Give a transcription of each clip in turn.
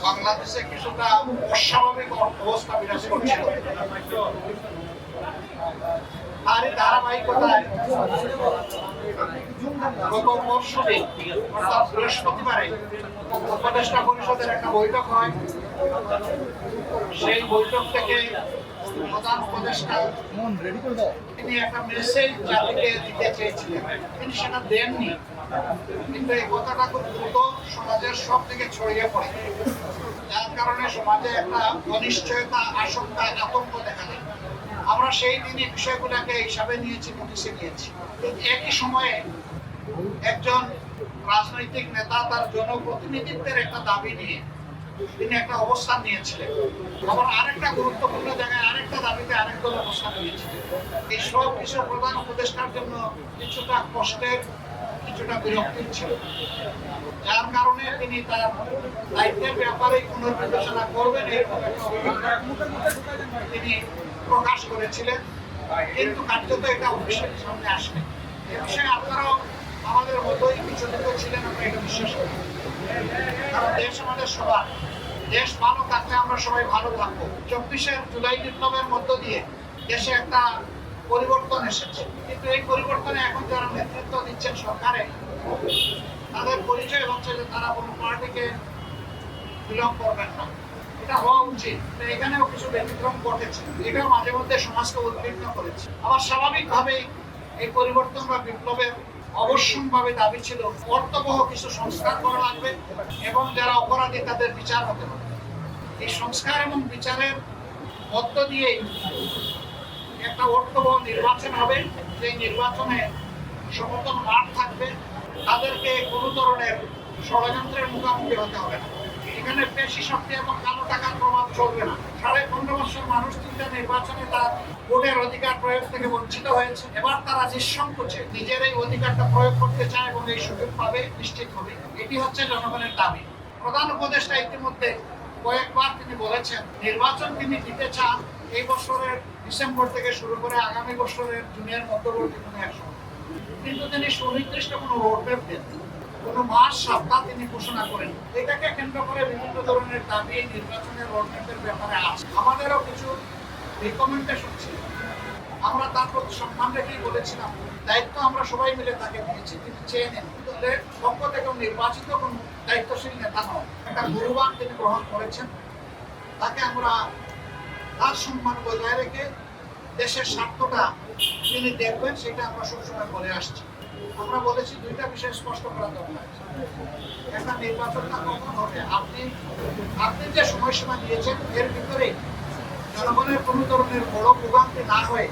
বাংলাদেশে কিছুটা অস্বাভাবিক অবস্থা বিরাজ করছিল। তারই ধারাবাহিকতায় গত পরশুদিন অর্থাৎ বৃহস্পতিবারে উপদেষ্টা পরিষদের একটা বৈঠক হয়। সেই বৈঠক থেকে প্রধান উপদেষ্টা তিনি একটা মেসেজ জাতিকে দিতে চেয়েছিলেন, তিনি সেটা দেননি। কিন্তু এই কথাটা খুব দ্রুত সমাজের সব দিকে ছড়িয়ে পড়ে, যার কারণে সমাজে একটা অনিশ্চয়তা, আশঙ্কা, আতঙ্ক দেখা দেয়। আমরা সেই দিনই বিষয়গুলোকে হিসাবে নিয়েছি, নোটিশে নিয়েছি। একই সময়ে একজন রাজনৈতিক নেতা তার জনপ্রতিনিধিত্বের একটা দাবি নিয়ে তিনি একটা অবস্থান নিয়েছিলেন। আবার আরেকটা গুরুত্বপূর্ণ জায়গায় আরেকটা দাবিতে আরেক দল অবস্থান নিয়েছিলেন। এই সব কিছু প্রধান উপদেষ্টার জন্য কিছুটা কষ্টের, কিছুটা বিরক্তির ছিল, যার কারণে তিনি তার দায়িত্বের ব্যাপারে পুনর্বিবেচনা করবেন এরকম একটা তিনি প্রকাশ করেছিলেন। কিন্তু কার্যত এটা অফিসের সামনে আসবে। এ বিষয়ে আপনারাও আমাদের মতোই বিচলিত ছিলেন, আমরা এটা বিশ্বাস করি। কারণ দেশ আমাদের সবার, দেশ ভালো থাকলে আমরা সবাই ভালো থাকবো। 24 জুলাই বিপ্লবের মধ্য দিয়ে দেশে একটা পরিবর্তন এসেছে, কিন্তু এই পরিবর্তনে এখন যারা নেতৃত্ব দিচ্ছেন সরকারে, তাদের পরিচয় হচ্ছে যে তারা কোনো পার্টিকে বিলং করবেন না। এটা হওয়া উচিত। এখানেও কিছু ব্যতিক্রম ঘটেছে, এটাও মাঝে মধ্যে সমাজকে উদ্বিগ্ন করেছে। আবার স্বাভাবিকভাবেই এই পরিবর্তন বা বিপ্লবের অবশ্যম্ভাবী দাবি ছিল অর্থবহ কিছু সংস্কার করা লাগবে এবং যারা অপরাধী তাদের বিচার হতে হবে। এই সংস্কার এবং বিচারের মধ্য দিয়ে একটা অর্থবহ নির্বাচন হবে, যে নির্বাচনে সমতল মাঠ থাকবে, তাদেরকে কোনো ধরনের ষড়যন্ত্রের মুখোমুখি হতে হবে না। এখানে পেশি শক্তি এবং কালো টাকার প্রভাব চলবে না। 15.5 বছর মানুষ তিনটা নির্বাচনে তার ভোটের অধিকার প্রয়োগ থেকে বঞ্চিত হয়েছে। এবার তারা নিঃসংকোচে নিজের এই অধিকারটা প্রয়োগ করতে চায় এবং এই সুযোগ পাবে, নিশ্চিত হবে। এটি হচ্ছে জনগণের দাবি। প্রধান উপদেষ্টা ইতিমধ্যে কয়েকবার তিনি বলেছেন নির্বাচন তিনি দিতে চান এই বছরের ডিসেম্বর থেকে শুরু করে আগামী বছরের জুনের মধ্যবর্তী কোনো এক সময়। কিন্তু তিনি সুনির্দিষ্ট কোনো রোডম্যাপ দেন, কোনো মাস সপ্তাহ তিনি ঘোষণা করেন। এটাকে কেন্দ্র করে বিভিন্ন ধরনের দাবি নির্বাচনের রোডম্যাপের ব্যাপারে আছে। আমাদেরও কিছু রিকমেন্ডেশন ছিল, আমরা তার প্রতি সম্মান রেখেই বলেছিলাম দায়িত্ব আমরা সবাই মিলে তাকে দিয়েছি, তিনি চেয়ে নেন। দলের পক্ষ থেকে নির্বাচিত কোন দায়িত্বশীল নেতা নন, একটা গুরুবান তিনি গ্রহণ করেছেন। তাকে আমরা তার সম্মান বজায় রেখে দেশের স্বার্থটা তিনি দেখবেন, সেটা আমরা সবসময় বলে আসছি। আমরা বলেছি দুইটা বিষয় স্পষ্ট করা দরকার। একটা নির্বাচনটা কখন হবে, আপনি যে সময়সীমা দিয়েছেন এর ভিতরে জনগণের কোনো ধরনের বড় ভোগান্তি না হয়ে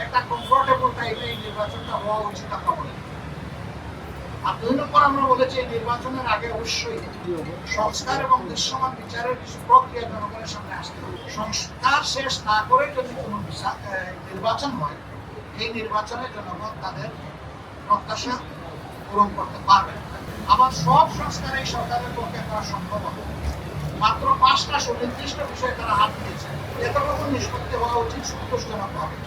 একটা কমফোর্টেবল টাইমে এই নির্বাচনটা হওয়া উচিত আমরা বলি। আর 2 নম্বর আমরা বলেছি এই নির্বাচনের আগে অবশ্যই সংস্কার এবং দৃশ্যমান বিচারের কিছু প্রক্রিয়া জনগণের সামনে আসতে হবে। সংস্কার শেষ না করে যদি কোনো নির্বাচন হয়, এই নির্বাচনে জনগণ তাদের প্রত্যাশা পূরণ করতে পারবে। আবার সব সংস্কার এই সরকারের পক্ষে করা সম্ভব হবে। মাত্র 5টা সুনির্দিষ্ট বিষয়ে তারা হাত দিয়েছে। এতটুকু নিষ্পত্তি হওয়া উচিত সন্তোষজনক হবে।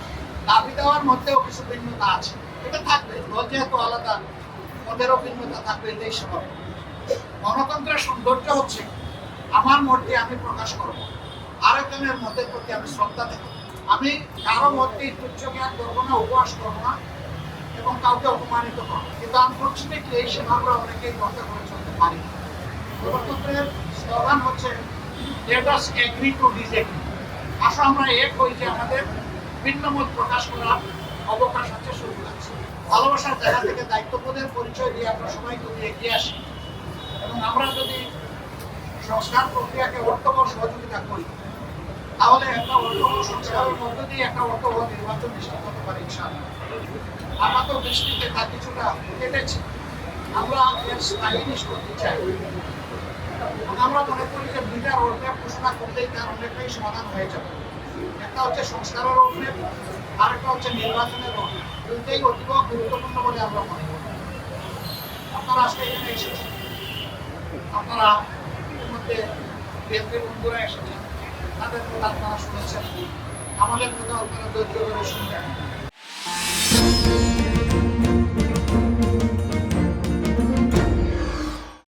দাবি দেওয়ার মধ্যেও কিছু ভিন্নতা আছে, এটা থাকবে। দল যেহেতু আলাদা, ওদেরও ভিন্নতা থাকবে, এটাই স্বাভাবিক। গণতন্ত্রের সৌন্দর্য হচ্ছে আমার মতটি আমি প্রকাশ করব, আরেকজনের মতের প্রতি আমি শ্রদ্ধা দেব। আমি কারো মতটি তুচ্ছ জ্ঞান করবো না, উপহাস করবো না এবং কাউকে অপমানিত করবো। কিন্তু আনফর্চুনেটলি এই সীমা আমরা অনেকেই গর্তে করে চলতে পারি। গণতন্ত্রের স্লোগান হচ্ছে let us agree to disagree। আসলে আমরা এক হই যে আমাদের ভিন্ন মত প্রকাশ করার অবকাশ আছে, সুযোগ আছে। ভালোবাসার জায়গা থেকে দায়িত্ববোধের পরিচয় দিয়ে আমরা সবাই যদি এগিয়ে আসি এবং আমরা যদি সংস্কার প্রক্রিয়াকে অর্থবহ সহযোগিতা করি, তাহলে একটা অর্থবহ সংস্কারের মধ্য দিয়ে একটা অর্থবহ নির্বাচন নিশ্চিত হতে পারে ইনশাআল্লাহ। আপাতত দৃষ্টিতে তা কিছুটা কেটেছে, আমরা এর স্থায়ী নিষ্পত্তি চাই। আমরা মনে করি যে 2টা রোডম্যাপ ঘোষণা করলেই তার অনেকটাই সমাধান হয়ে যাবে। একটা হচ্ছে সংস্কারের রোডম্যাপ, আর একটা হচ্ছে নির্বাচনের রোডম্যাপ। দুইটাই অতীব গুরুত্বপূর্ণ বলে আমরা মনে করি। আপনারা আজকে এখানে এসেছেন, আপনারা ইতিমধ্যে বিএনপির বন্ধুরা এসেছেন, তাদের কথা আপনারা শুনেছেন, আমাদের কথা আপনারা ধৈর্য ধরে শুনবেন।